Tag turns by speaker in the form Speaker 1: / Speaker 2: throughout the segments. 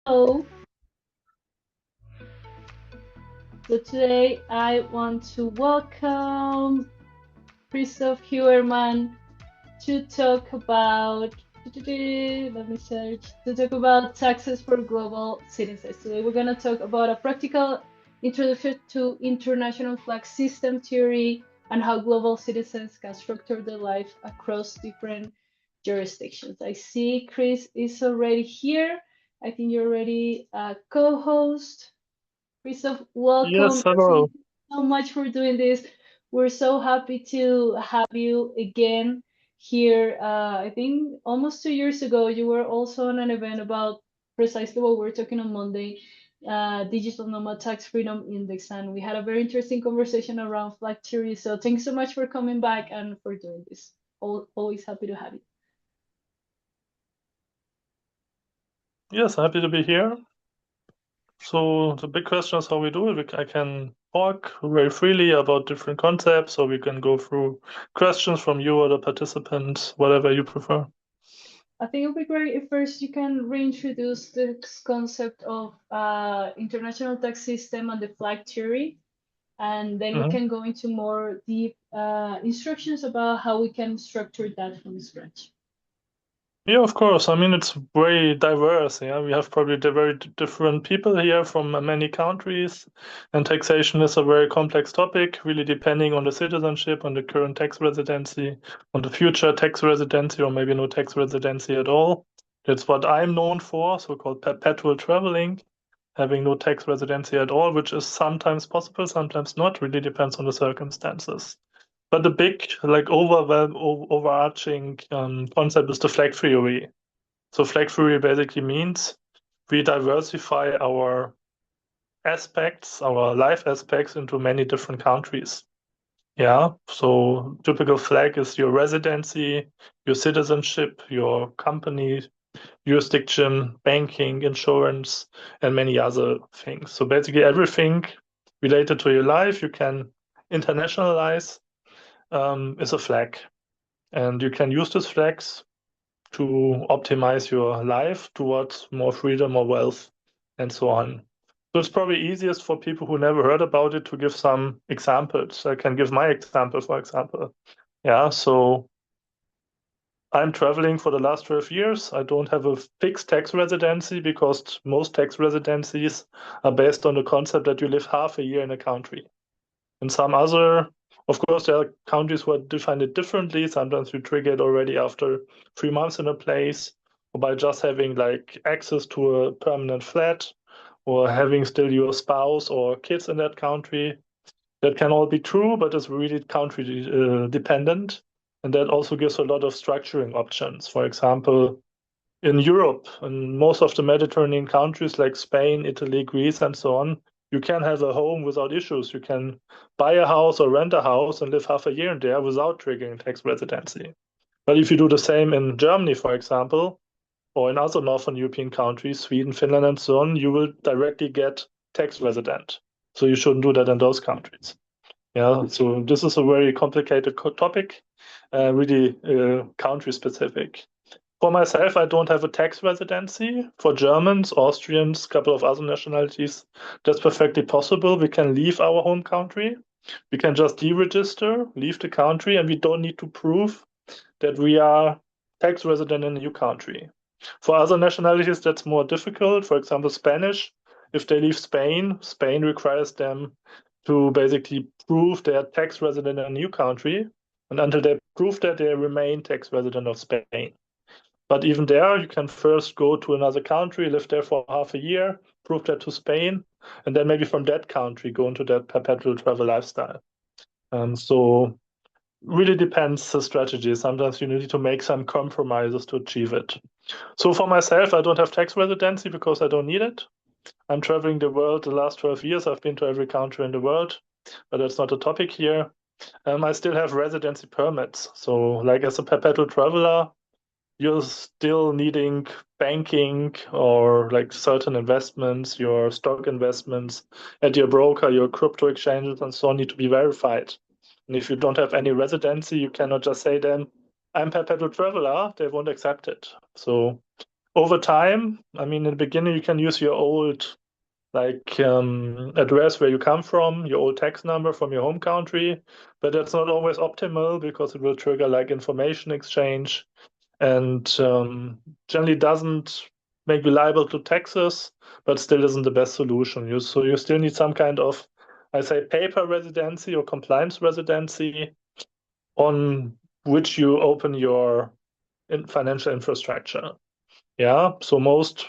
Speaker 1: Hello. So today I want to welcome Christoph Huerman to talk about let me search to talk about taxes for global citizens. Today we're going to talk about a practical introduction to international flag system theory and how global citizens can structure their life across different jurisdictions. I see Chris is already here. I think you're already a co-host. Christoph, welcome.
Speaker 2: Yes, hello.
Speaker 1: Thank you so much for doing this. We're so happy to have you again here. I think almost 2 years ago, you were also on an event about precisely what we're talking on Monday, Digital Nomad Tax Freedom Index, and we had a very interesting conversation around flag theory. So thanks so much for coming back and for doing this. Always happy to have you.
Speaker 2: Yes, happy to be here. So the big question is how we do it. I can talk very freely about different concepts, or we can go through questions from you or the participants, whatever you prefer.
Speaker 1: I think it would be great if first you can reintroduce this concept of international tax system and the flag theory, and then we
Speaker 2: Mhm.
Speaker 1: can go into more deep instructions about how we can structure that from scratch.
Speaker 2: Yeah, of course. I mean, it's very diverse. Yeah, we have probably very different people here from many countries, and taxation is a very complex topic, really depending on the citizenship, on the current tax residency, on the future tax residency, or maybe no tax residency at all. That's what I'm known for, so-called perpetual traveling, having no tax residency at all, which is sometimes possible, sometimes not, really depends on the circumstances. But the big, like overarching concept is the flag theory. So flag theory basically means we diversify our aspects, our life aspects into many different countries. Yeah, so typical flag is your residency, your citizenship, your company, jurisdiction, banking, insurance, and many other things. So basically everything related to your life you can internationalize is a flag. And you can use these flags to optimize your life towards more freedom or wealth and so on. So it's probably easiest for people who never heard about it to give some examples. I can give my example, for example. Yeah, so I'm traveling for the last 12 years. I don't have a fixed tax residency because most tax residencies are based on the concept that you live half a year in a country. In some other, of course, there are countries who define it differently. Sometimes you trigger it already after 3 months in a place, or by just having like access to a permanent flat, or having still your spouse or kids in that country. That can all be true, but it's really country dependent. And that also gives a lot of structuring options. For example, in Europe and most of the Mediterranean countries like Spain, Italy, Greece, and so on, you can have a home without issues. You can buy a house or rent a house and live half a year in there without triggering tax residency. But if you do the same in Germany, for example, or in other Northern European countries, Sweden, Finland, and so on, you will directly get tax resident. So you shouldn't do that in those countries. Yeah, so this is a very complicated topic, really country specific. For myself, I don't have a tax residency. For Germans, Austrians, a couple of other nationalities, that's perfectly possible. We can leave our home country. We can just deregister, leave the country, and we don't need to prove that we are tax resident in a new country. For other nationalities, that's more difficult. For example, Spanish, if they leave Spain, Spain requires them to basically prove they are tax resident in a new country. And until they prove that, they remain tax resident of Spain. But even there, you can first go to another country, live there for half a year, prove that to Spain, and then maybe from that country go into that perpetual travel lifestyle. So really depends the strategy. Sometimes you need to make some compromises to achieve it. So for myself, I don't have tax residency because I don't need it. I'm traveling the world the last 12 years. I've been to every country in the world, but that's not a topic here. I still have residency permits. So, like as a perpetual traveler, you're still needing banking or like certain investments, your stock investments at your broker, your crypto exchanges, and so on need to be verified. And if you don't have any residency, you cannot just say then, I'm perpetual traveler, they won't accept it. So over time, I mean, in the beginning, you can use your old address where you come from, your old tax number from your home country, but that's not always optimal because it will trigger like information exchange and generally doesn't make you liable to taxes, but still isn't the best solution. So you still need some kind of, I say, paper residency or compliance residency on which you open your financial infrastructure. Yeah, so most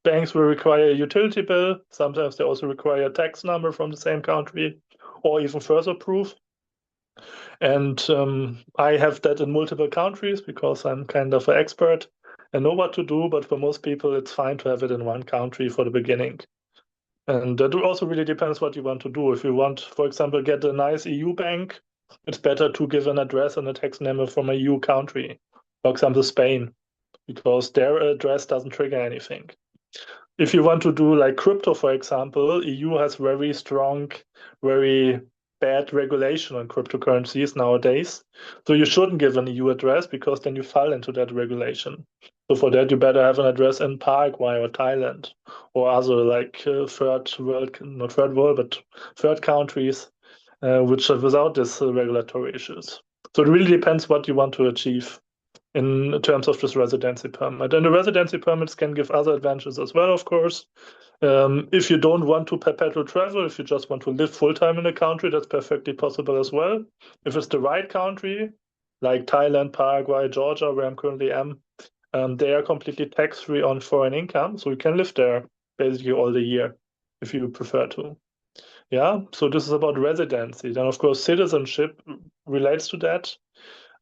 Speaker 2: banks will require a utility bill. Sometimes they also require a tax number from the same country or even further proof. And I have that in multiple countries because I'm kind of an expert and know what to do. But for most people, it's fine to have it in one country for the beginning. And that also really depends what you want to do. If you want, for example, get a nice EU bank, it's better to give an address and a tax number from a EU country, for example, Spain, because their address doesn't trigger anything. If you want to do like crypto, for example, EU has very strong, very bad regulation on cryptocurrencies nowadays. So you shouldn't give an EU address because then you fall into that regulation. So for that, you better have an address in Paraguay or Thailand or other like third world, not third world, but third countries, which are without these regulatory issues. So it really depends what you want to achieve in terms of this residency permit. And the residency permits can give other advantages as well, of course. If you don't want to perpetual travel, if you just want to live full-time in a country, that's perfectly possible as well. If it's the right country, like Thailand, Paraguay, Georgia, where I'm currently am, they are completely tax-free on foreign income. So you can live there basically all the year if you prefer to. Yeah, so this is about residency. Then, of course, citizenship relates to that.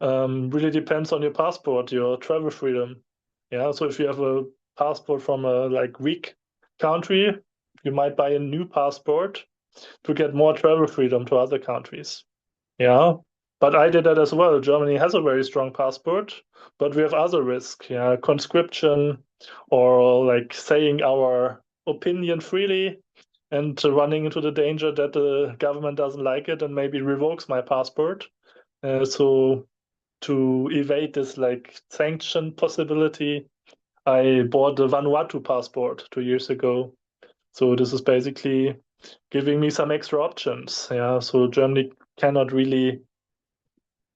Speaker 2: Really depends on your passport, your travel freedom. Yeah, so if you have a passport from a like weak country, you might buy a new passport to get more travel freedom to other countries. Yeah, but I did that as well. Germany has a very strong passport, but we have other risks. Yeah, conscription or like saying our opinion freely and running into the danger that the government doesn't like it and maybe revokes my passport. So to evade this like sanction possibility, I bought the Vanuatu passport 2 years ago. So this is basically giving me some extra options. Yeah, so Germany cannot really,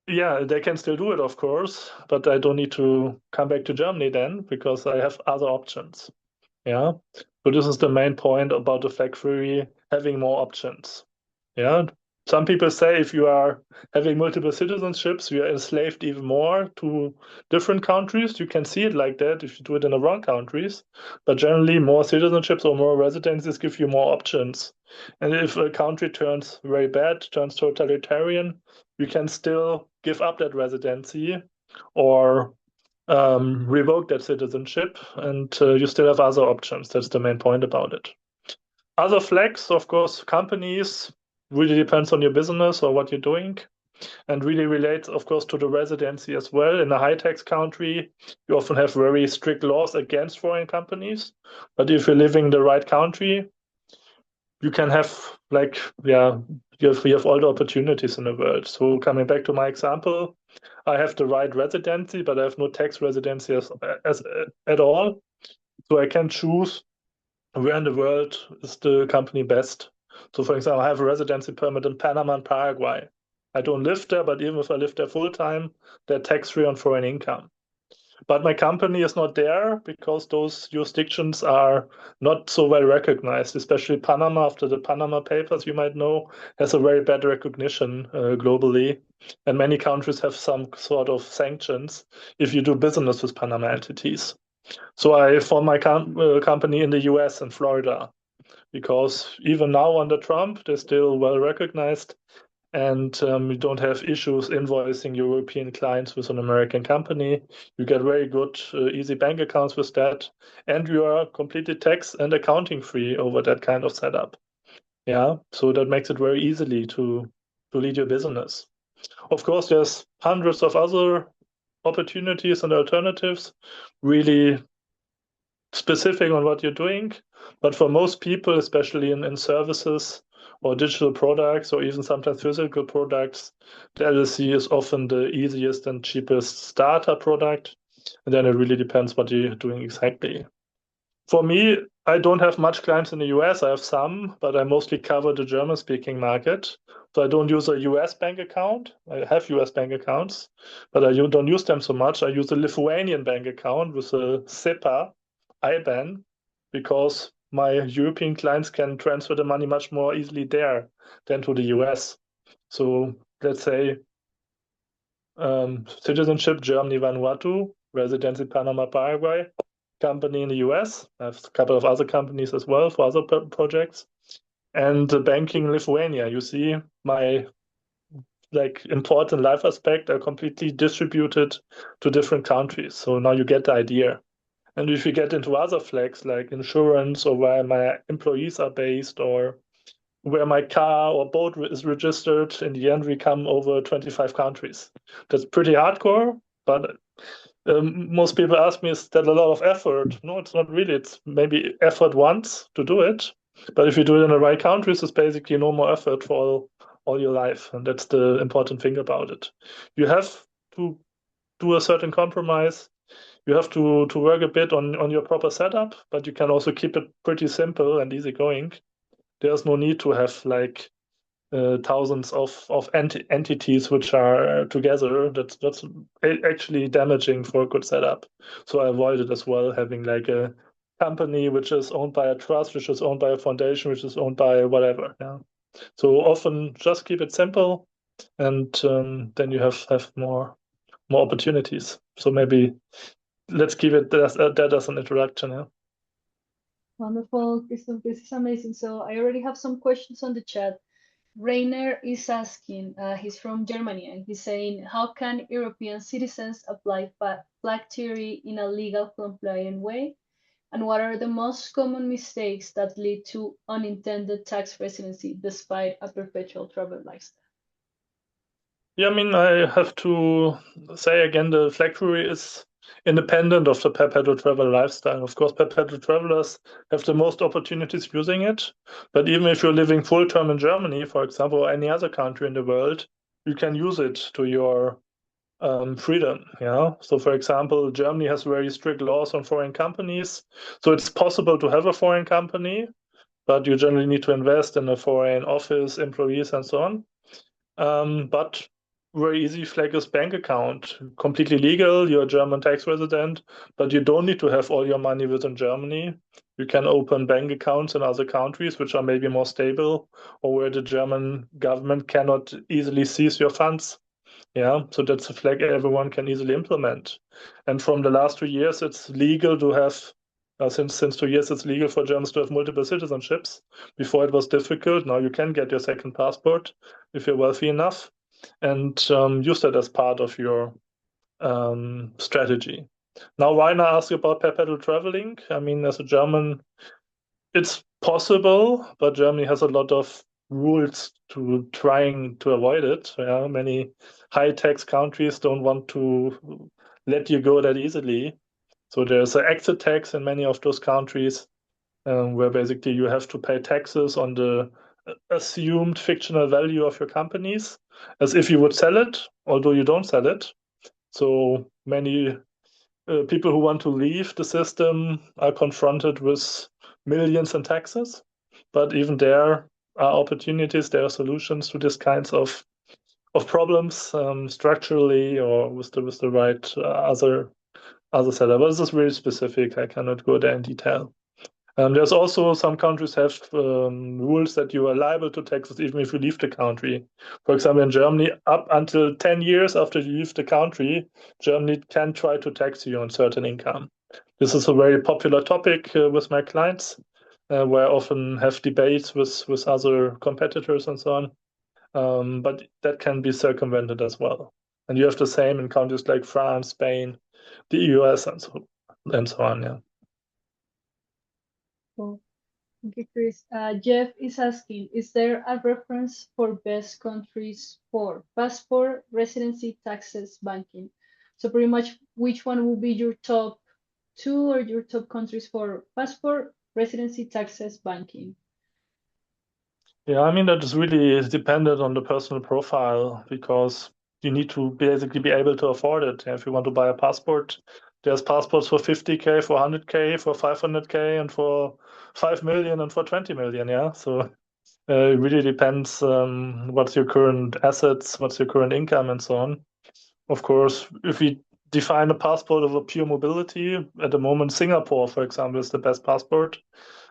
Speaker 2: yeah, they can still do it, of course, but I don't need to come back to Germany then because I have other options. Yeah, so this is the main point about the factory having more options. Yeah, some people say if you are having multiple citizenships, you are enslaved even more to different countries. You can see it like that if you do it in the wrong countries. But generally, more citizenships or more residencies give you more options. And if a country turns very bad, turns totalitarian, you can still give up that residency or revoke that citizenship, and you still have other options. That's the main point about it. Other flags, of course, companies really depends on your business or what you're doing, and really relates, of course, to the residency as well. In a high tax country, you often have very strict laws against foreign companies. But if you're living in the right country, you can have like, yeah, you have all the opportunities in the world. So coming back to my example, I have the right residency, but I have no tax residency as at all. So I can choose where in the world is the company best. So, for example, I have a residency permit in Panama and Paraguay. I don't live there, but even if I live there full time, they're tax-free on foreign income. But my company is not there because those jurisdictions are not so well recognized, especially Panama, after the Panama Papers, you might know, has a very bad recognition globally. And many countries have some sort of sanctions if you do business with Panama entities. So I formed my company in the US in Florida because even now under Trump, they're still well recognized, and you don't have issues invoicing European clients with an American company. You get very good, easy bank accounts with that, and you are completely tax and accounting free over that kind of setup. Yeah, so that makes it very easily to lead your business. Of course, there's hundreds of other opportunities and alternatives, really specific on what you're doing. But for most people, especially in services or digital products or even sometimes physical products, the LLC is often the easiest and cheapest starter product. And then it really depends what you're doing exactly. For me, I don't have much clients in the US. I have some, but I mostly cover the German-speaking market. So I don't use a US bank account. I have US bank accounts, but I don't use them so much. I use a Lithuanian bank account with a SEPA IBAN because my European clients can transfer the money much more easily there than to the US. So let's say citizenship Germany, Vanuatu, residency Panama, Paraguay, company in the US. I have a couple of other companies as well for other projects. And banking Lithuania. You see, my important life aspect are completely distributed to different countries. So now you get the idea. And if you get into other flags like insurance or where my employees are based or where my car or boat is registered, in the end we come over 25 countries. That's pretty hardcore, but most people ask me, is that a lot of effort? No, it's not really. It's maybe effort once to do it. But if you do it in the right countries, it's basically no more effort for all your life. And that's the important thing about it. You have to do a certain compromise. You have to work a bit on your proper setup, but you can also keep it pretty simple and easygoing. There's no need to have like thousands of entities which are together. That's actually damaging for a good setup. So I avoided as well having like a company which is owned by a trust, which is owned by a foundation, which is owned by whatever. Yeah. So often just keep it simple, and then you have more opportunities. So maybe let's keep it that as an introduction. Yeah.
Speaker 1: Wonderful, Christoph. This is amazing. So I already have some questions on the chat. Rainer is asking, he's from Germany, and he's saying, how can European citizens apply flag theory in a legal compliant way? And what are the most common mistakes that lead to unintended tax residency despite a perpetual travel lifestyle?
Speaker 2: Yeah, I mean, I have to say again, the flag theory is independent of the perpetual travel lifestyle. Of course, perpetual travelers have the most opportunities using it. But even if you're living full term in Germany, for example, or any other country in the world, you can use it to your freedom. Yeah. So, for example, Germany has very strict laws on foreign companies. So it's possible to have a foreign company, but you generally need to invest in a foreign office, employees, and so on. But very easy, flag is bank account, completely legal. You're a German tax resident, but you don't need to have all your money within Germany. You can open bank accounts in other countries, which are maybe more stable, or where the German government cannot easily seize your funds. Yeah, so that's a flag everyone can easily implement. And from the last 2 years, it's legal to have, since 2 years, it's legal for Germans to have multiple citizenships. Before it was difficult. Now you can get your second passport if you're wealthy enough and use that as part of your strategy. Now, Rainer asked you about perpetual traveling. I mean, as a German, it's possible, but Germany has a lot of rules to trying to avoid it. Yeah, many high tax countries don't want to let you go that easily. So there's an exit tax in many of those countries, where basically you have to pay taxes on the assumed fictional value of your companies as if you would sell it, although you don't sell it. So many people who want to leave the system are confronted with millions in taxes. But even there are opportunities, there are solutions to these kinds of problems structurally or with the right other setup. But this is really specific. I cannot go there in detail. There's also some countries have rules that you are liable to taxes even if you leave the country. For example, in Germany, up until 10 years after you leave the country, Germany can try to tax you on certain income. This is a very popular topic with my clients, where I often have debates with other competitors and so on. But that can be circumvented as well. And you have the same in countries like France, Spain, the US, and so on. Yeah.
Speaker 1: Cool. Thank you, Chris. Jeff is asking, is there a reference for best countries for passport, residency, taxes, banking? So pretty much which one will be your top two or your top countries for passport, residency, taxes, banking?
Speaker 2: Yeah, I mean, that is really dependent on the personal profile because you need to basically be able to afford it. If you want to buy a passport, There's passports for 50K, for 100K, for 500K, and for 5 million and for 20 million. Yeah. So it really depends what's your current assets, what's your current income, and so on. Of course, if we define a passport of a pure mobility, at the moment, Singapore, for example, is the best passport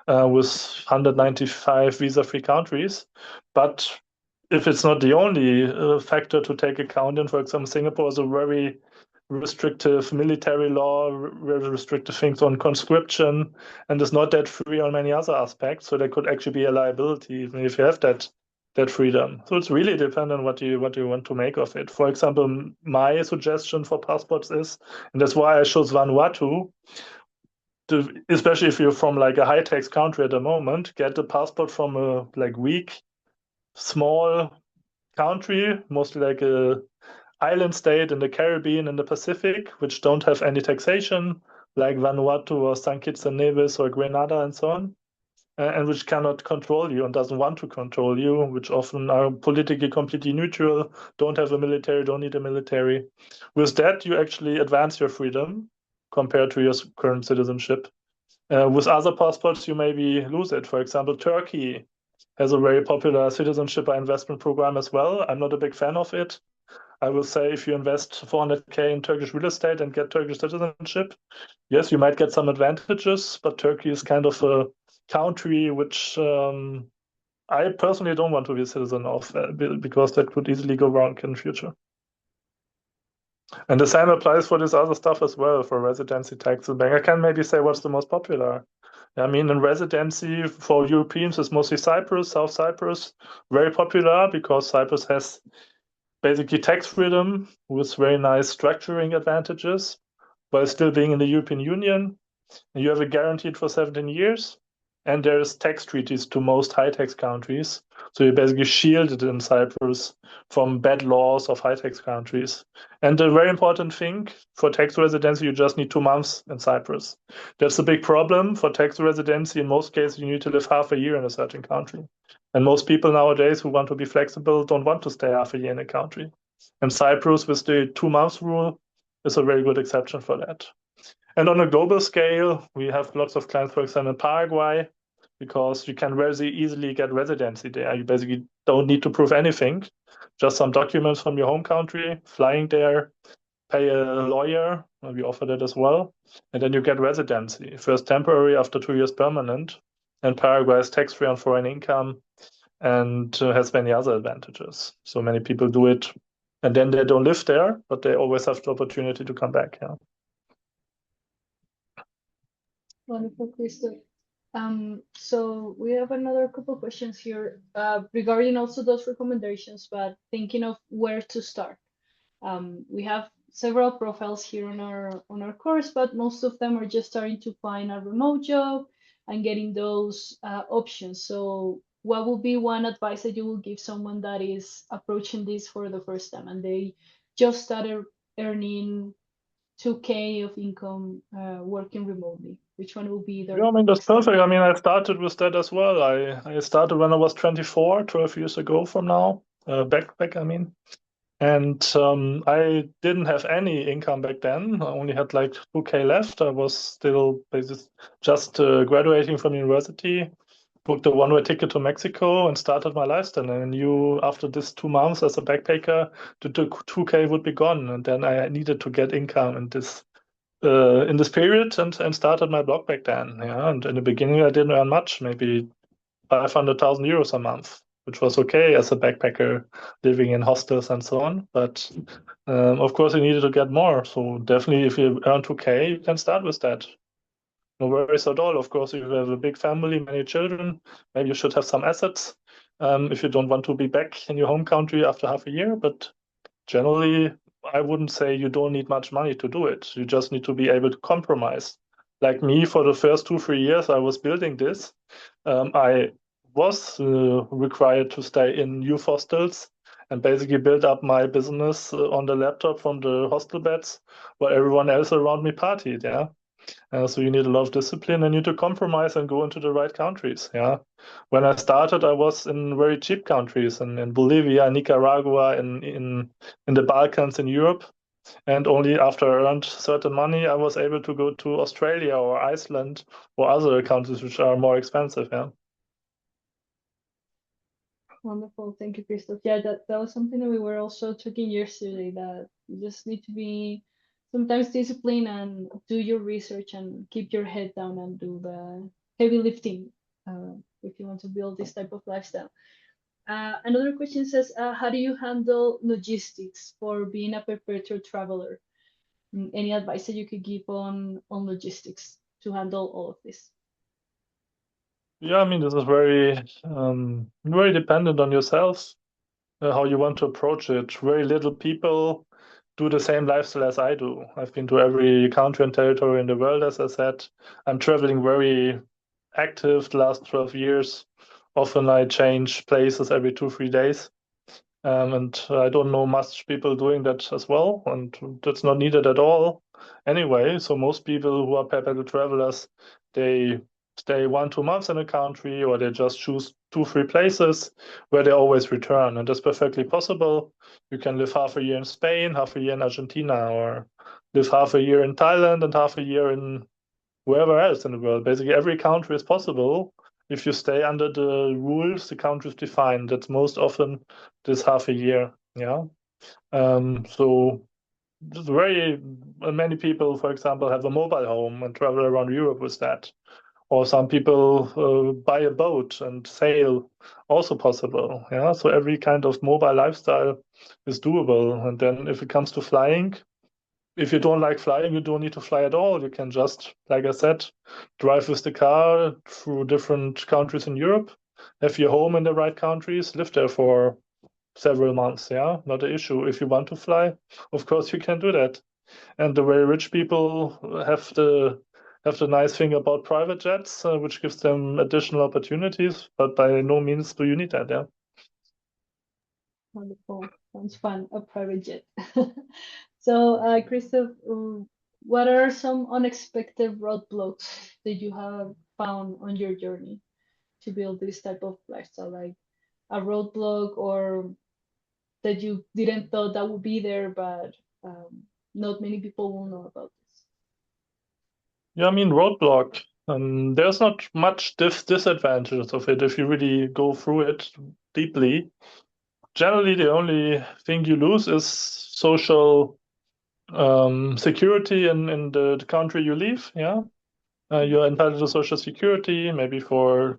Speaker 2: with 195 visa-free countries. But if it's not the only factor to take account in, for example, Singapore is a very restrictive military law, very restrictive things on conscription, and is not that free on many other aspects. So there could actually be a liability even if you have that freedom. So it's really dependent on what you want to make of it. For example, my suggestion for passports is, and that's why I chose Vanuatu, especially if you're from like a high tax country at the moment, get a passport from a like weak, small country, mostly like a island state in the Caribbean and the Pacific, which don't have any taxation, like Vanuatu or St. Kitts and Nevis or Grenada and so on, and which cannot control you and doesn't want to control you, which often are politically completely neutral, don't have a military, don't need a military. With that, you actually advance your freedom compared to your current citizenship. With other passports, you maybe lose it. For example, Turkey has a very popular citizenship by investment program as well. I'm not a big fan of it. I will say if you invest 400K in Turkish real estate and get Turkish citizenship, yes, you might get some advantages, but Turkey is kind of a country which I personally don't want to be a citizen of because that could easily go wrong in the future. And the same applies for this other stuff as well, for residency tax and bank. I can maybe say what's the most popular. I mean, in residency for Europeans, it's mostly Cyprus, South Cyprus, very popular because Cyprus has basically tax freedom with very nice structuring advantages while still being in the European Union. And you have it guaranteed for 17 years. And there's tax treaties to most high tax countries. So you're basically shielded in Cyprus from bad laws of high tax countries. And the very important thing for tax residency, you just need 2 months in Cyprus. That's a big problem for tax residency. In most cases, you need to live half a year in a certain country. And most people nowadays who want to be flexible don't want to stay half a year in a country. And Cyprus, with the 2 months rule, is a very good exception for that. And on a global scale, we have lots of clients, for example, in Paraguay, because you can very easily get residency there. You basically don't need to prove anything, just some documents from your home country, flying there, pay a lawyer, we offer that as well, and then you get residency. First temporary, after 2 years permanent. And Paraguay is tax-free on foreign income and has many other advantages. So many people do it, and then they don't live there, but they always have the opportunity to come back. Yeah.
Speaker 1: Wonderful, Christoph. So we have another couple questions here regarding also those recommendations, but thinking of where to start. We have several profiles here on our course, but most of them are just starting to find a remote job and getting those options. So what would be one advice that you will give someone that is approaching this for the first time and they just started earning 2K of income working remotely? Which one will be their
Speaker 2: Yeah, I mean, that's
Speaker 1: next step?
Speaker 2: perfect. I mean, I started with that as well. I started when I was 24, 12 years ago from now, back, I mean. And I didn't have any income back then. I only had like 2K left. I was still basically just graduating from university, booked a one-way ticket to Mexico and started my lifestyle. And I knew after this 2 months as a backpacker, the 2K would be gone. And then I needed to get income in this period and started my blog back then. Yeah, and in the beginning I didn't earn much, maybe 500,000 euros a month, which was okay as a backpacker living in hostels and so on. But of course, you needed to get more. So definitely, if you earn 2K, you can start with that. No worries at all. Of course, if you have a big family, many children, maybe you should have some assets. If you don't want to be back in your home country after half a year, but generally, I wouldn't say you don't need much money to do it. You just need to be able to compromise. Like me, for the first 2, 3 years I was building this, I was required to stay in youth hostels and basically build up my business on the laptop from the hostel beds while everyone else around me partied. Yeah. So you need a lot of discipline and you need to compromise and go into the right countries. Yeah. When I started, I was in very cheap countries in Bolivia, Nicaragua, in the Balkans, in Europe. And only after I earned certain money, I was able to go to Australia or Iceland or other countries which are more expensive. Yeah.
Speaker 1: Wonderful. Thank you, Christoph. Yeah, that was something that we were also talking yesterday, that you just need to be sometimes disciplined and do your research and keep your head down and do the heavy lifting if you want to build this type of lifestyle. Another question says, how do you handle logistics for being a perpetual traveler? Any advice that you could give on logistics to handle all of this?
Speaker 2: Yeah, I mean, this is very dependent on yourself, how you want to approach it. Very little people do the same lifestyle as I do. I've been to every country and territory in the world, as I said. I'm traveling very active the last 12 years. Often I change places every 2, 3 days. And I don't know much people doing that as well, and that's not needed at all anyway. So most people who are perpetual travelers, they stay 1, 2 months in a country, or they just choose 2, 3 places where they always return, and that's perfectly possible. You can live half a year in Spain, half a year in Argentina, or live half a year in Thailand and half a year in wherever else in the world. Basically, every country is possible if you stay under the rules the countries define. That's most often this half a year. Yeah. So just very many people, for example, have a mobile home and travel around Europe with that. Or some people buy a boat and sail, also possible. Yeah. So every kind of mobile lifestyle is doable. And then if it comes to flying, if you don't like flying, you don't need to fly at all. You can just, like I said, drive with the car through different countries in Europe, have your home in the right countries, live there for several months. Yeah, not an issue. If you want to fly, of course you can do that. And the very rich people have the nice thing about private jets, which gives them additional opportunities. But by no means do you need that. Yeah.
Speaker 1: Wonderful. Sounds fun, a private jet. So, Christoph, what are some unexpected roadblocks that you have found on your journey to build this type of lifestyle? Like a roadblock or that you didn't thought that would be there, but not many people will know about this.
Speaker 2: Yeah, I mean, roadblock. There's not much disadvantages of it if you really go through it deeply. Generally, the only thing you lose is social security in the country you live. Yeah, you're entitled to social security, maybe for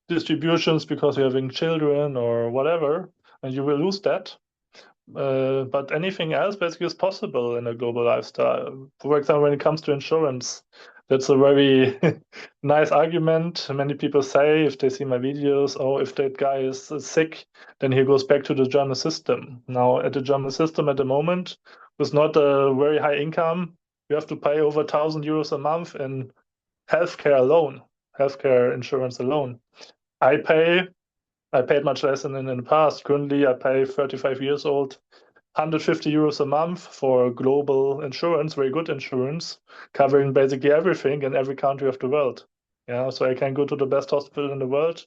Speaker 2: distributions because you're having children or whatever, and you will lose that. But anything else basically is possible in a global lifestyle. For example, when it comes to insurance, that's a very nice argument. Many people say if they see my videos, oh, if that guy is sick, then he goes back to the German system. Now, at the German system at the moment, with not a very high income, you have to pay over 1,000 euros a month in healthcare alone, healthcare insurance alone. I pay I paid much less than in the past. Currently, I pay 35 years old, 150 euros a month for global insurance, very good insurance, covering basically everything in every country of the world. Yeah, so I can go to the best hospital in the world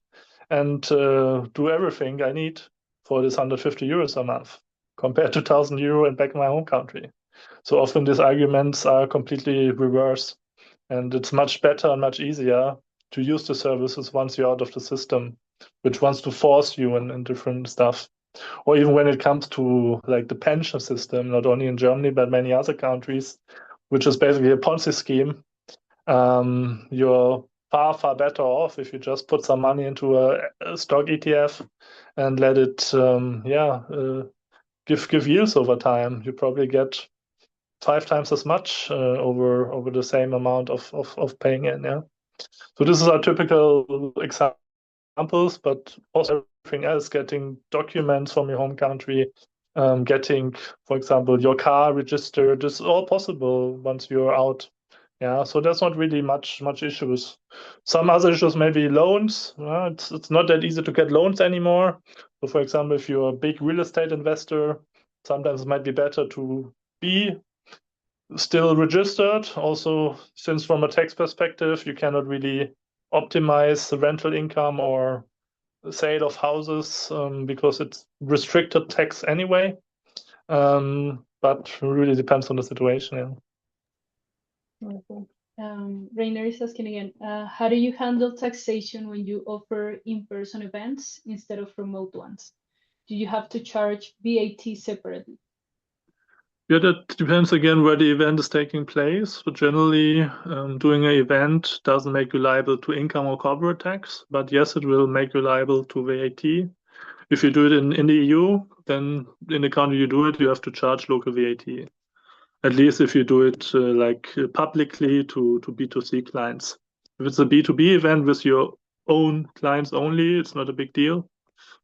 Speaker 2: and do everything I need for this 150 euros a month, compared to 1,000 euro and back in my home country. So often these arguments are completely reverse, and it's much better and much easier to use the services once you're out of the system, which wants to force you in different stuff. Or even when it comes to like the pension system, not only in Germany but many other countries, which is basically a Ponzi scheme. You're far better off if you just put some money into a stock ETF and let it, give yields over time. You probably get 5 times as much over the same amount of paying in. Yeah. So this is our typical examples, but also everything else, getting documents from your home country, getting, for example, your car registered, this is all possible once you're out. Yeah, so there's not really much issues. Some other issues, maybe loans. It's not that easy to get loans anymore. So, for example, if you're a big real estate investor, sometimes it might be better to be still registered. Also, since from a tax perspective, you cannot really optimize the rental income or the sale of houses because it's restricted tax anyway. but really depends on the situation. Yeah.
Speaker 1: Wonderful. Rainer is asking again, how do you handle taxation when you offer in-person events instead of remote ones? Do you have to charge VAT separately?
Speaker 2: Yeah, that depends again where the event is taking place. But generally, doing an event doesn't make you liable to income or corporate tax, but yes, it will make you liable to VAT. If you do it in the EU, then in the country you do it, you have to charge local VAT. At least if you do it publicly to B2C clients. If it's a B2B event with your own clients only, it's not a big deal.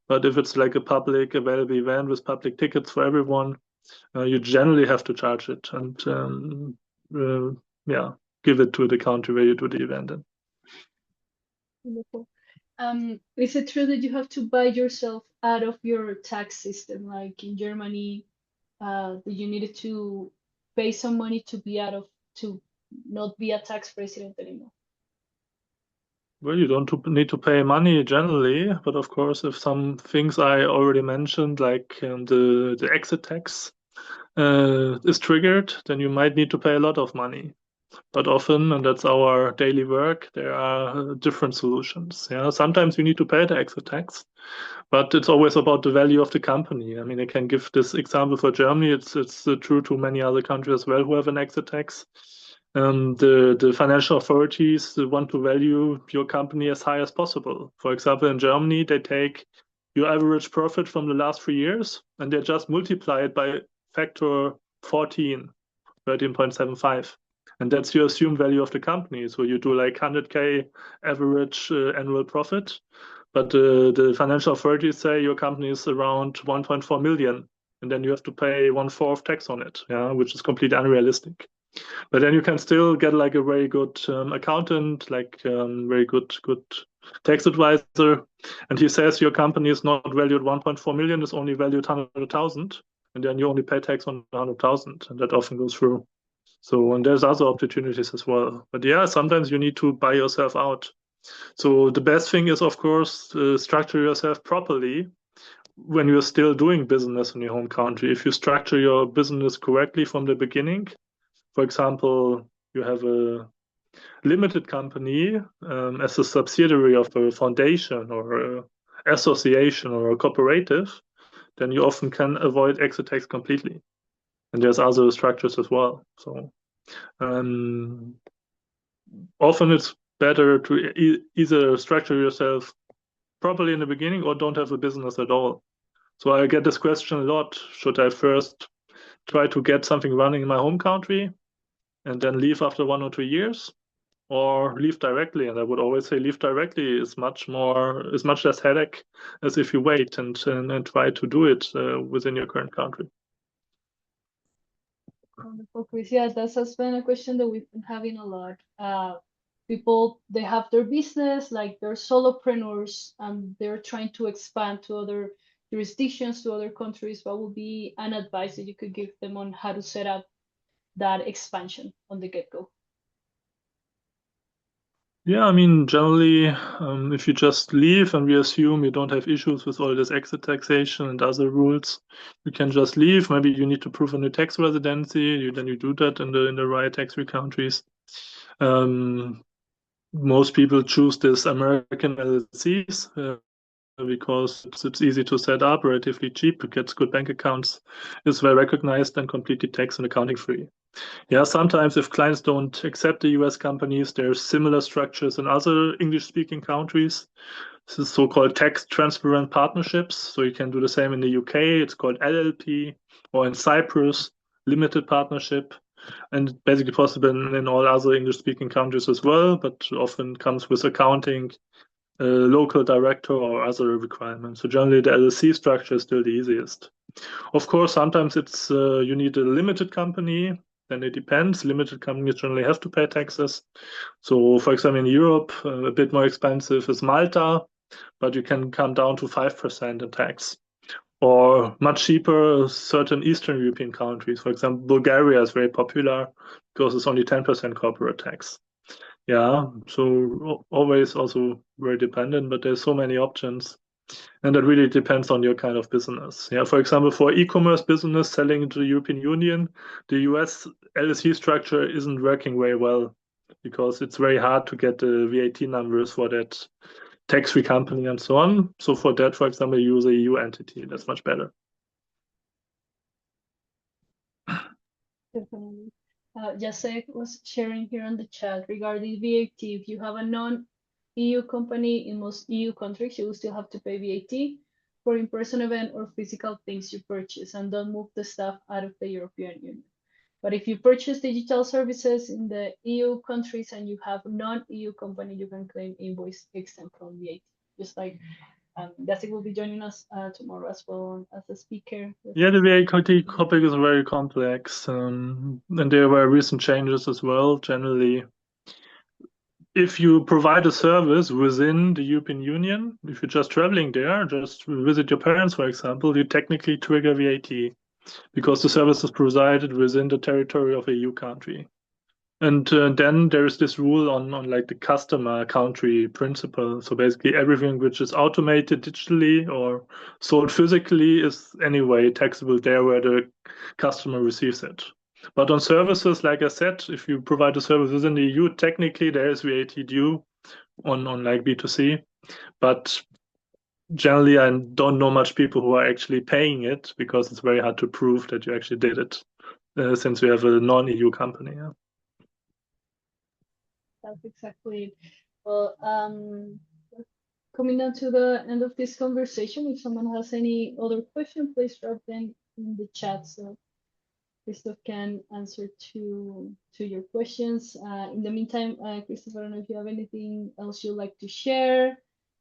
Speaker 2: But if it's like a public available event with public tickets for everyone, you generally have to charge it and uh, yeah, give it to the country where you do the event in.
Speaker 1: Wonderful. Is it true that you have to buy yourself out of your tax system? Like in Germany, that you needed to pay some money to not be a tax resident anymore?
Speaker 2: Well, you don't need to pay money generally, but of course, if some things I already mentioned, like the exit tax, is triggered, then you might need to pay a lot of money. But often, and that's our daily work, there are different solutions. Yeah, sometimes you need to pay the exit tax, but it's always about the value of the company. I mean, I can give this example for Germany. It's true to many other countries as well who have an exit tax. The financial authorities want to value your company as high as possible. For example, in Germany, they take your average profit from the last 3 years and they just multiply it by factor 14, 13.75. And that's your assumed value of the company. So you do like 100K average annual profit, but the financial authorities say your company is around 1.4 million, and then you have to pay 1/4 tax on it, yeah, which is completely unrealistic. But then you can still get like a very good accountant, like very good tax advisor, and he says your company is not valued 1.4 million, it's only valued 100,000, and then you only pay tax on 100,000, and that often goes through. So, and there's other opportunities as well. But yeah, sometimes you need to buy yourself out. So the best thing is, of course, structure yourself properly when you're still doing business in your home country. If you structure your business correctly from the beginning, for example, you have a limited company as a subsidiary of a foundation or a association or a cooperative, then you often can avoid exit tax completely. And there's other structures as well. So um, often it's better to either structure yourself properly in the beginning or don't have a business at all. So I get this question a lot. Should I first try to get something running in my home country and then leave after 1 or 2 years, or leave directly? And I would always say leave directly is much less headache as if you wait and try to do it within your current country.
Speaker 1: Wonderful, Chris. Yeah, that's been a question that we've been having a lot. People, they have their business, like they're solopreneurs, and they're trying to expand to other jurisdictions, to other countries. What would be an advice that you could give them on how to set up that expansion on the get-go?
Speaker 2: Yeah, I mean, generally, if you just leave and we assume you don't have issues with all this exit taxation and other rules, you can just leave. Maybe you need to prove a new tax residency. Then you do that in the right tax-free countries. Most people choose this American LLCs because it's easy to set up, relatively cheap, it gets good bank accounts, is well recognized and completely tax and accounting free. Yeah, sometimes if clients don't accept the US companies, there's similar structures in other English-speaking countries. This is so-called tax transparent partnerships. So you can do the same in the UK. It's called LLP, or in Cyprus, limited partnership, and basically possible in all other English-speaking countries as well, but often comes with accounting, local director, or other requirements. So generally, the LLC structure is still the easiest. Of course, sometimes it's you need a limited company. Then it depends. Limited companies generally have to pay taxes. So, for example, in Europe, a bit more expensive is Malta, but you can come down to 5% in tax. Or much cheaper, certain Eastern European countries. For example, Bulgaria is very popular because it's only 10% corporate tax. Yeah, so always also very dependent, but there's so many options. And that really depends on your kind of business. Yeah, for example, for e-commerce business selling into the European Union, the US LSE structure isn't working very well because it's very hard to get the VAT numbers for that tax-free company and so on. So for that, for example, use a EU entity. That's much better.
Speaker 1: Definitely. Jacek was sharing here on the chat regarding VAT. If you have a non-EU company in most EU countries, you will still have to pay VAT for in-person event or physical things you purchase, and don't move the stuff out of the European Union. But if you purchase digital services in the EU countries and you have non-EU company, you can claim invoice exempt from VAT. Just like Jacek will be joining us tomorrow as well as a speaker.
Speaker 2: Yeah, the VAT topic is very complex, and there were recent changes as well. Generally, if you provide a service within the European Union, if you're just traveling there, just visit your parents, for example, you technically trigger VAT because the service is provided within the territory of a EU country. And then there is this rule on like the customer country principle. So basically, everything which is automated digitally or sold physically is anyway taxable there where the customer receives it. But on services, like I said, if you provide a service within the EU, technically there is VAT due on like B2C. But generally, I don't know much people who are actually paying it because it's very hard to prove that you actually did it since we have a non-EU company. Yeah.
Speaker 1: That's exactly it. Well, coming down to the end of this conversation, if someone has any other question, please drop them in the chat so Christoph can answer to your questions. In the meantime, Christoph, I don't know if you have anything else you'd like to share.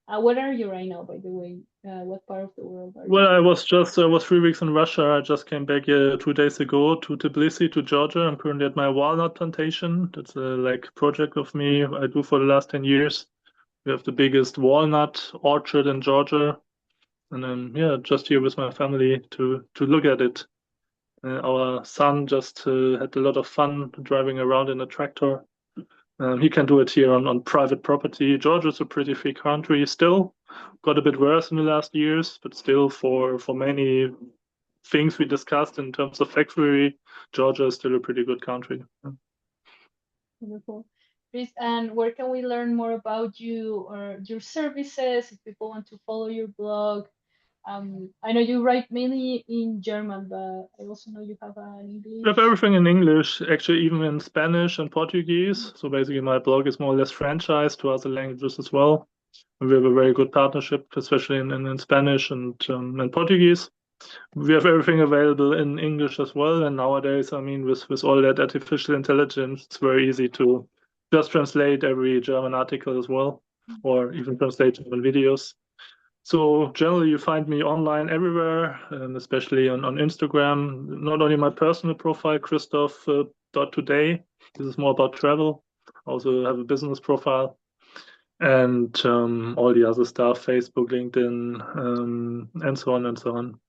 Speaker 1: Where are you right now, by the way? What part of the world are you?
Speaker 2: Well, I was 3 weeks in Russia. I just came back 2 days ago to Tbilisi, to Georgia. I'm currently at my walnut plantation. That's a like project of me I do for the last 10 years. We have the biggest walnut orchard in Georgia. And then, yeah, just here with my family to look at it. Our son just had a lot of fun driving around in a tractor. He can do it here on private property. Georgia's a pretty free country still. Got a bit worse in the last years, but still for many things we discussed in terms of factory, Georgia is still a pretty good country.
Speaker 1: Wonderful. Chris, and where can we learn more about you or your services if people want to follow your blog? I know you write mainly in German, but I also know you have an
Speaker 2: We have
Speaker 1: English.
Speaker 2: everything in English, actually, even in Spanish and Portuguese. So basically, my blog is more or less franchised to other languages as well. And we have a very good partnership, especially in Spanish and Portuguese. We have everything available in English as well. And nowadays, I mean, with all that artificial intelligence, it's very easy to just translate every German article as well, or even translate German videos. So generally, you find me online everywhere, especially on Instagram. Not only my personal profile, Christoph.today. This is more about travel. Also have a business profile and all the other stuff, Facebook, LinkedIn, and so on and so on.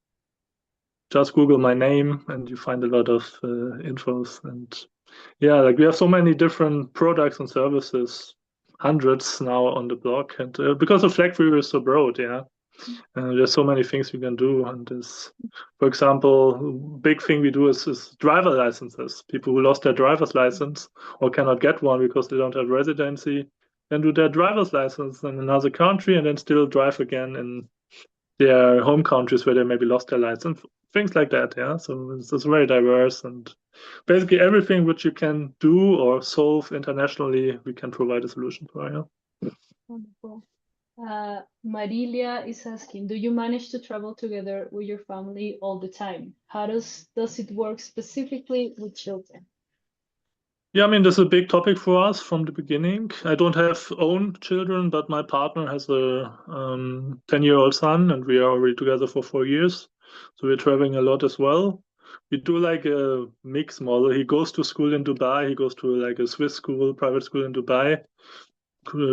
Speaker 2: Just Google my name and you find a lot of infos. And yeah, like we have so many different products and services, hundreds now on the blog. And because the flag viewer is so broad, yeah, there's so many things we can do. And this, for example, big thing we do is driver licenses. People who lost their driver's license or cannot get one because they don't have residency, then do their driver's license in another country and then still drive again in their home countries where they maybe lost their license. Things like that, yeah. So it's very diverse and basically everything which you can do or solve internationally, we can provide a solution for, yeah.
Speaker 1: Wonderful. Marilia is asking, do you manage to travel together with your family all the time? How does it work specifically with children?
Speaker 2: Yeah, I mean, this is a big topic for us from the beginning. I don't have own children, but my partner has a 10-year-old son, and we are already together for 4 years. So we're traveling a lot as well. We do like a mix model. He goes to school in Dubai. He goes to like a Swiss school, private school in Dubai.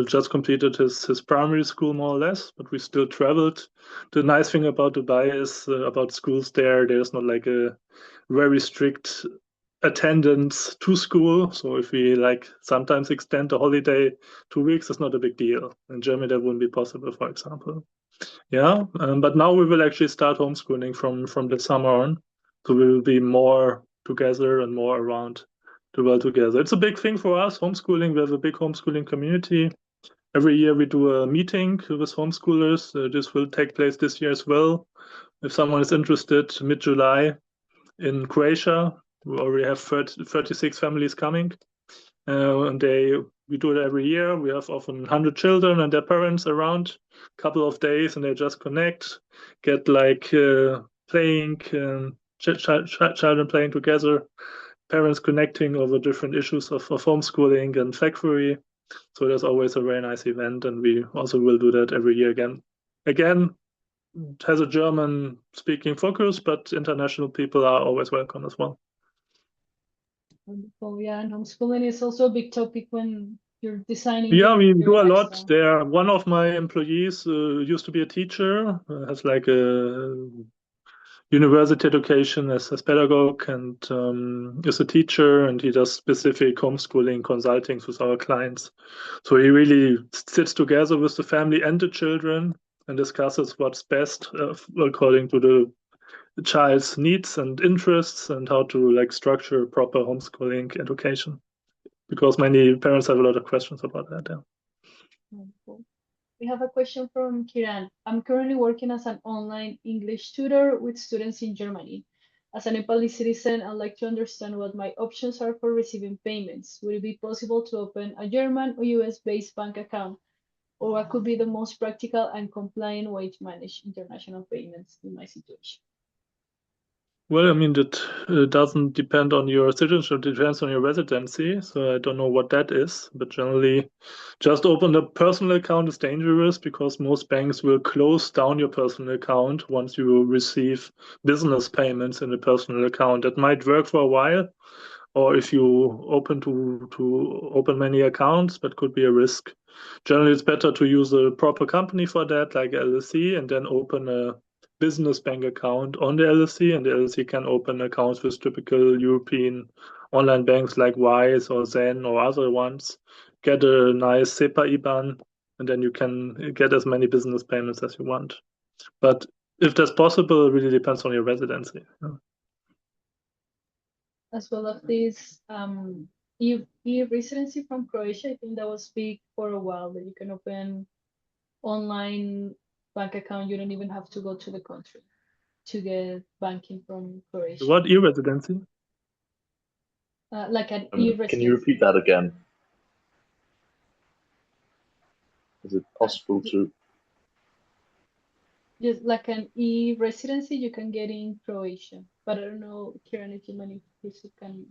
Speaker 2: Just completed his primary school more or less, but we still traveled. The nice thing about Dubai is about schools there. There's not like a very strict attendance to school. So if we like sometimes extend the holiday 2 weeks, it's not a big deal. In Germany, that wouldn't be possible, for example. Yeah, but now we will actually start homeschooling from the summer on, so we will be more together and more around the world together. It's a big thing for us, homeschooling. We have a big homeschooling community. Every year we do a meeting with homeschoolers. This will take place this year as well. If someone is interested, mid-July in Croatia, we already have 36 families coming. And we do it every year. We have often 100 children and their parents around a couple of days, and they just connect, get like playing, children playing together, parents connecting over different issues of homeschooling and flag theory. So there's always a very nice event, and we also will do that every year again. Again, it has a German speaking focus, but international people are always welcome as well.
Speaker 1: Wonderful. Yeah, and homeschooling is also a big topic when you're designing
Speaker 2: Yeah, we do a lot
Speaker 1: lifestyle.
Speaker 2: there. One of my employees used to be a teacher, has like a university education as pedagogue, and is a teacher, and he does specific homeschooling consultings with our clients. So he really sits together with the family and the children and discusses what's best according to the child's needs and interests, and how to like structure proper homeschooling education, because many parents have a lot of questions about that. Yeah.
Speaker 1: Wonderful. We have a question from Kiran. I'm currently working as an online English tutor with students in Germany. As a Nepali citizen, I'd like to understand what my options are for receiving payments. Would it be possible to open a German or US-based bank account? Or what could be the most practical and compliant way to manage international payments in my situation?
Speaker 2: Well, I mean, that doesn't depend on your citizenship, it depends on your residency. So I don't know what that is, but generally, just open a personal account is dangerous because most banks will close down your personal account once you receive business payments in a personal account. That might work for a while, or if you open to open many accounts, that could be a risk. Generally, it's better to use a proper company for that, like LLC, and then open a business bank account on the LLC, and the LLC can open accounts with typical European online banks like Wise or Zen or other ones. Get a nice SEPA IBAN, and then you can get as many business payments as you want. But if that's possible, it really depends on your residency.
Speaker 1: As well as this e-residency from Croatia, I think that was big for a while, that you can open online bank account. You don't even have to go to the country to get banking from Croatia.
Speaker 2: What e-residency?
Speaker 1: Like an
Speaker 3: Can you
Speaker 1: e-residency.
Speaker 3: repeat that again? Is it possible to?
Speaker 1: Just like an e-residency you can get in Croatia. But I don't know, Kieran, if you many people can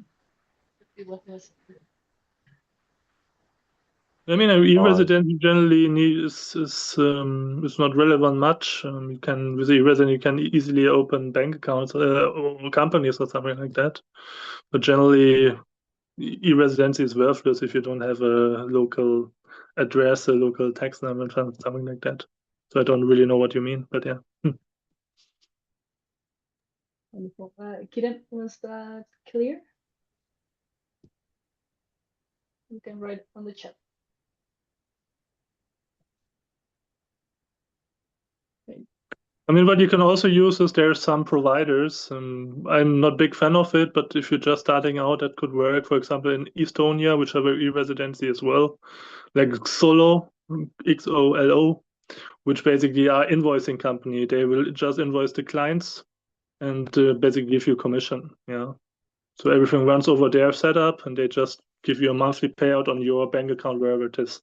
Speaker 1: see what was.
Speaker 2: I mean, e-resident generally is not relevant much. You can with e-resident you can easily open bank accounts or companies or something like that. But generally, e-residency is worthless if you don't have a local address, a local tax number, something like that. So I don't really know what you mean, but yeah.
Speaker 1: Wonderful. Kieran, was that clear? You can write on the chat.
Speaker 2: I mean, what you can also use is there's some providers. I'm not a big fan of it, but if you're just starting out, that could work. For example, in Estonia, which have an e-residency as well, like Xolo, XOLO, which basically are invoicing company. They will just invoice the clients and basically give you commission. Yeah. So everything runs over their setup, and they just give you a monthly payout on your bank account wherever it is.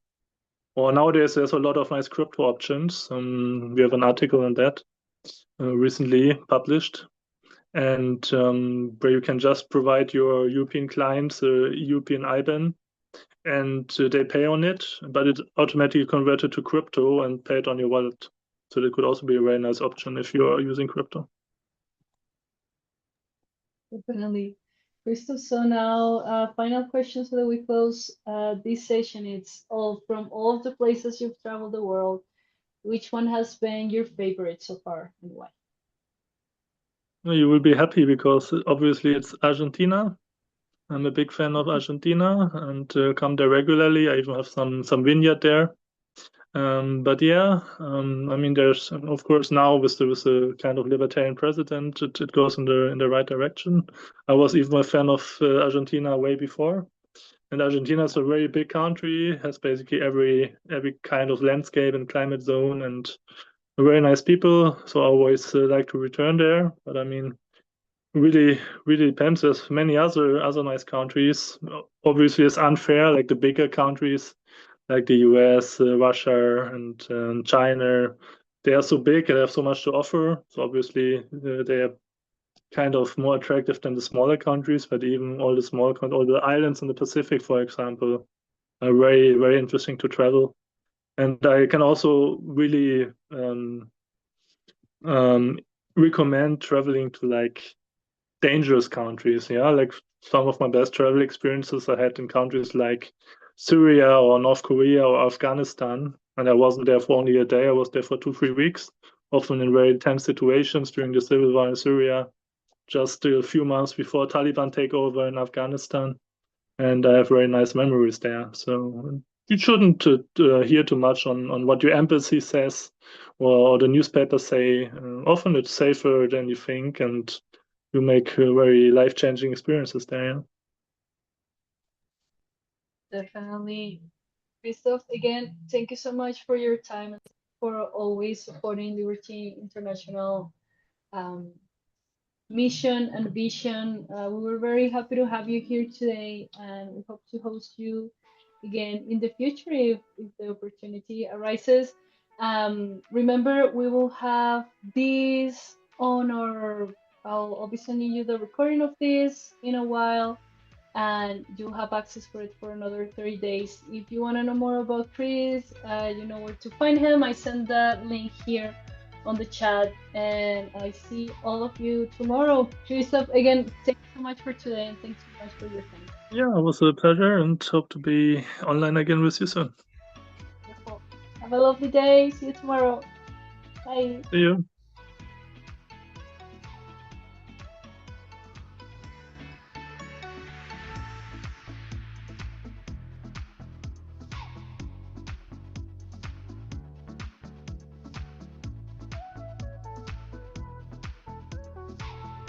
Speaker 2: Or nowadays, there's a lot of nice crypto options. We have an article on that recently published, and where you can just provide your European clients a European IBAN, and they pay on it, but it's automatically converted to crypto and paid on your wallet. So that could also be a very nice option if you are using crypto.
Speaker 1: Definitely. Christoph, so now final question so that we close this session. It's all from all of the places you've traveled the world. Which one has been your favorite so far and why?
Speaker 2: You will be happy because obviously it's Argentina. I'm a big fan of Argentina and come there regularly. I even have some vineyard there. But yeah, I mean, there's of course now with the kind of libertarian president, it goes in the right direction. I was even a fan of Argentina way before, and Argentina is a very big country, has basically every kind of landscape and climate zone, and very nice people. So I always like to return there. But I mean, really, really depends. There's many other nice countries. Obviously, it's unfair. Like the bigger countries, like the US, Russia, and China, they are so big and have so much to offer. So obviously, they are kind of more attractive than the smaller countries. But even all all the islands in the Pacific, for example, are very, very interesting to travel. And I can also really um, recommend traveling to like dangerous countries. Yeah, like some of my best travel experiences I had in countries like Syria or North Korea or Afghanistan. And I wasn't there for only a day, I was there for 2, 3 weeks, often in very tense situations during the civil war in Syria, just a few months before Taliban takeover in Afghanistan. And I have very nice memories there. So you shouldn't hear too much on what your embassy says or the newspapers say. Often it's safer than you think, and you make very life-changing experiences there. Yeah?
Speaker 1: Definitely. Christoph, again, thank you so much for your time and for always supporting Liberty International mission and vision. We were very happy to have you here today, and we hope to host you again in the future if the opportunity arises. Remember, we will have this on our. I'll be sending you the recording of this in a while, and you'll have access for it for another 30 days. If you want to know more about Chris, you know where to find him. I send that link here on the chat, and I see all of you tomorrow. Christoph, again, thank you so much for today, and thanks so much for your time.
Speaker 2: Yeah, it was a pleasure, and hope to be online again with you soon.
Speaker 1: Wonderful. Have a lovely day. See you tomorrow. Bye.
Speaker 2: See you.